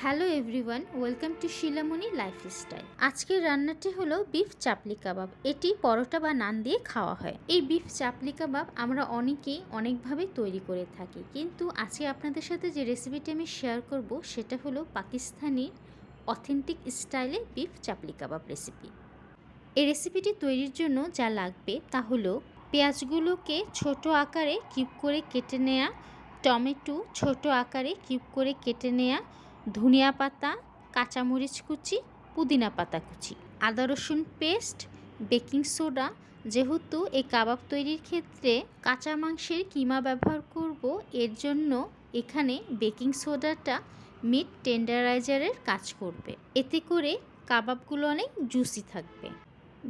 Hello everyone, welcome to শিলামণি lifestyle. আজকের রান্নাটি হলো বিফ চাপলি কাবাব। এটি পরোটা বা নান দিয়ে খাওয়া হয়। এই বিফ চাপলি কাবাব আমরা অনেকেই অনেকভাবে তৈরি করে থাকি, কিন্তু আজকে আপনাদের সাথে যে রেসিপিটি আমি শেয়ার করব সেটা হলো পাকিস্তানি অথেন্টিক স্টাইলে বিফ চাপলি কাবাব রেসিপি। এই রেসিপিটি তৈরির জন্য যা লাগবে তা হলো পেঁয়াজগুলোকে ছোট আকারে কিউব করে কেটে নেওয়া, টমেটো ছোট আকারে কিউব করে কেটে নেওয়া, ধনিয়া পাতা, কাঁচামরিচ কুচি, পুদিনা পাতা কুচি, আদা রসুন পেস্ট, বেকিং সোডা। যেহেতু এই কাবাব তৈরির ক্ষেত্রে কাঁচা মাংসের কিমা ব্যবহার করব, এর জন্য এখানে বেকিং সোডাটা মিট টেন্ডারাইজারের কাজ করবে। এতে করে কাবাবগুলো অনেক জুসি থাকবে।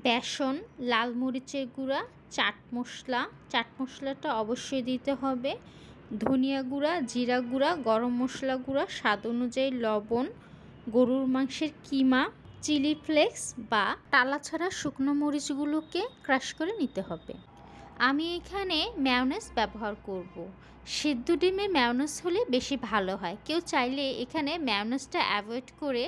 বেসন, লাল মরিচের গুঁড়া, চাট মশলাটা অবশ্যই দিতে হবে, ধনিয়া গুঁড়া, জিরা গুঁড়া, গরম মশলা গুঁড়া, স্বাদ অনুযায়ী লবণ, গরুর মাংসের কিমা, চিলি ফ্লেক্স বা টালাছাড়া শুকনো মরিচগুলোকে ক্রাশ করে নিতে হবে। আমি এখানে ম্যায়োনেজ ব্যবহার করব। সিদ্ধ ডিমের ম্যায়োনেজ হলে বেশি ভালো হয়। কেউ চাইলে এখানে ম্যায়োনেজটা অ্যাভয়েড করে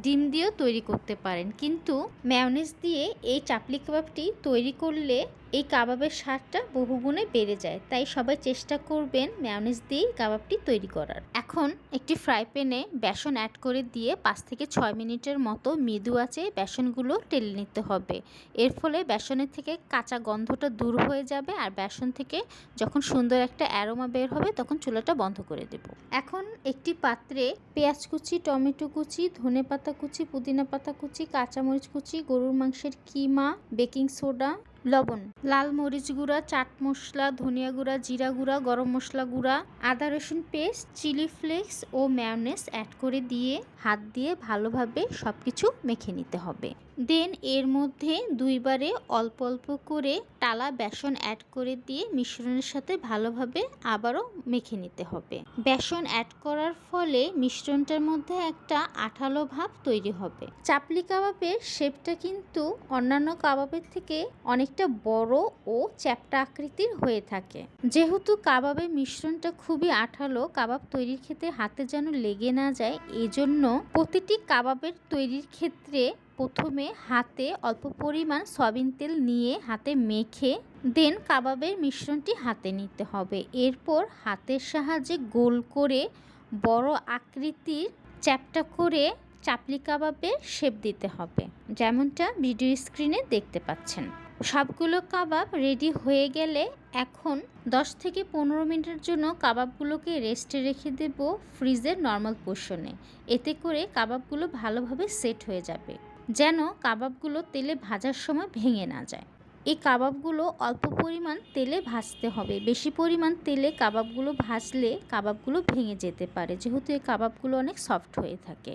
ডিম দিয়েও তৈরি করতে পারেন, কিন্তু ম্যায়োনেজ দিয়ে এই চাপলি কাবাবটি তৈরি করলে এই কাবাবের স্বাদটা বহুগুণে বেড়ে যায়। তাই সবাই চেষ্টা করবেন ম্যায়োনেজ দিয়েই কাবাবটি তৈরি করার। এখন একটি ফ্রাই প্যানে বেসন অ্যাড করে দিয়ে 5 থেকে 6 মিনিটের মতো মৃদু আঁচে বেসনগুলো টেলে নিতে হবে। এর ফলে বেসনের থেকে কাঁচা গন্ধটা দূর হয়ে যাবে, আর বেসন থেকে যখন সুন্দর একটা অ্যারোমা বের হবে তখন চুলাটা বন্ধ করে দেব। এখন একটি পাত্রে পেঁয়াজ কুচি, টমেটো কুচি, ধনেপাতা কুচি, পুদিনা পাতা কুচি, কাঁচামরিচ কুচি, গরুর মাংসের কিমা, বেকিং সোডা, লবণ, লাল মরিচ গুঁড়া, চাট মশলা, ধনিয়া গুঁড়া, জিরা গুঁড়া, গরম মশলা গুঁড়া, আদা রসুন পেস্ট, চিলি ফ্লেক্স ও ম্যায়োনেজ অ্যাড করে দিয়ে হাত দিয়ে ভালোভাবে সব কিছু মেখে নিতে হবে। দেন এর মধ্যে দুইবারে অল্প অল্প করে টালা বেসন অ্যাড করে দিয়ে মিশ্রণের সাথে ভালোভাবে আবারও মেখে নিতে হবে। বেসন অ্যাড করার ফলে মিশ্রণটার মধ্যে একটা আঠালো ভাব তৈরি হবে। চাপলি কাবাবের শেপটা কিন্তু অন্যান্য কাবাবের থেকে অনেকটা বড় ও চ্যাপ্টা আকৃতির হয়ে থাকে। যেহেতু কাবাবের মিশ্রণটা খুবই আঠালো, কাবাব তৈরির ক্ষেত্রে হাতে যেন লেগে না যায়, এজন্য প্রতিটি কাবাবের তৈরির ক্ষেত্রে প্রথমে হাতে অল্প পরিমাণ সয়াবিন তেল নিয়ে হাতে মেখে দেন কাবাবের মিশ্রণটি হাতে নিতে হবে। এরপর হাতের সাহায্যে গোল করে বড় আকৃতির চ্যাপ্টা করে চাপলি কাবাবের শেপ দিতে হবে, যেমনটা ভিডিও স্ক্রিনে দেখতে পাচ্ছেন। সবগুলো কাবাব রেডি হয়ে গেলে এখন 10 থেকে 15 মিনিটের জন্য কাবাবগুলোকে রেস্টে রেখে দেব ফ্রিজের নর্মাল পোর্শনে। এতে করে কাবাবগুলো ভালোভাবে সেট হয়ে যাবে, যেন কাবাবগুলো তেলে ভাজার সময় ভেঙে না যায়। এই কাবাবগুলো অল্প পরিমাণ তেলে ভাজতে হবে। বেশি পরিমাণ তেলে কাবাবগুলো ভাজলে কাবাবগুলো ভেঙে যেতে পারে, যেহেতু এই কাবাবগুলো অনেক সফট হয়ে থাকে।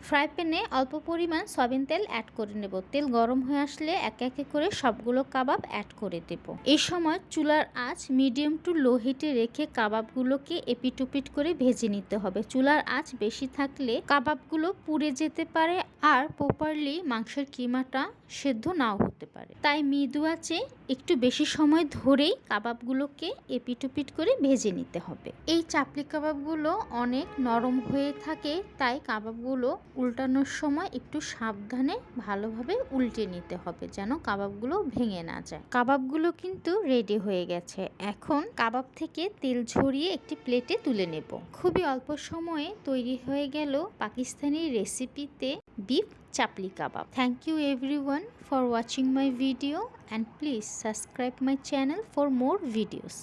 ফ্রাই প্যানে অল্প পরিমাণ সয়াবিন তেল অ্যাড করে নেব। তেল গরম হয়ে আসলে একে একে করে সবগুলো কাবাব অ্যাড করে দেব। এই সময় চুলার আঁচ মিডিয়াম টু লো হিটে রেখে কাবাবগুলোকে এপিট-ওপিট করে ভেজে নিতে হবে। চুলার আঁচ বেশি থাকলে কাবাবগুলো পুড়ে যেতে পারে আর প্রপারলি মাংসের কিমাটা সেদ্ধ নাও হতে পারে। তাই মৃদু আঁচে একটু বেশি সময় ধরেই কাবাবগুলোকে এপিট-ওপিট করে ভেজে নিতে হবে। এই চাপলি কাবাবগুলো অনেক নরম হয়ে থাকে, তাই কাবাবগুলো উল্টানোর সময় একটু সাবধানে ভালোভাবে উল্টে নিতে হবে, যেন কাবাবগুলো ভেঙে না যায়। কাবাবগুলো কিন্তু রেডি হয়ে গেছে। এখন কাবাব থেকে তেল ঝরিয়ে একটি প্লেটে তুলে নেব। খুবই অল্প সময়ে তৈরি হয়ে গেল পাকিস্তানি রেসিপিতে beef chapli kabab. Thank you everyone for watching my video, and please subscribe my channel for more videos.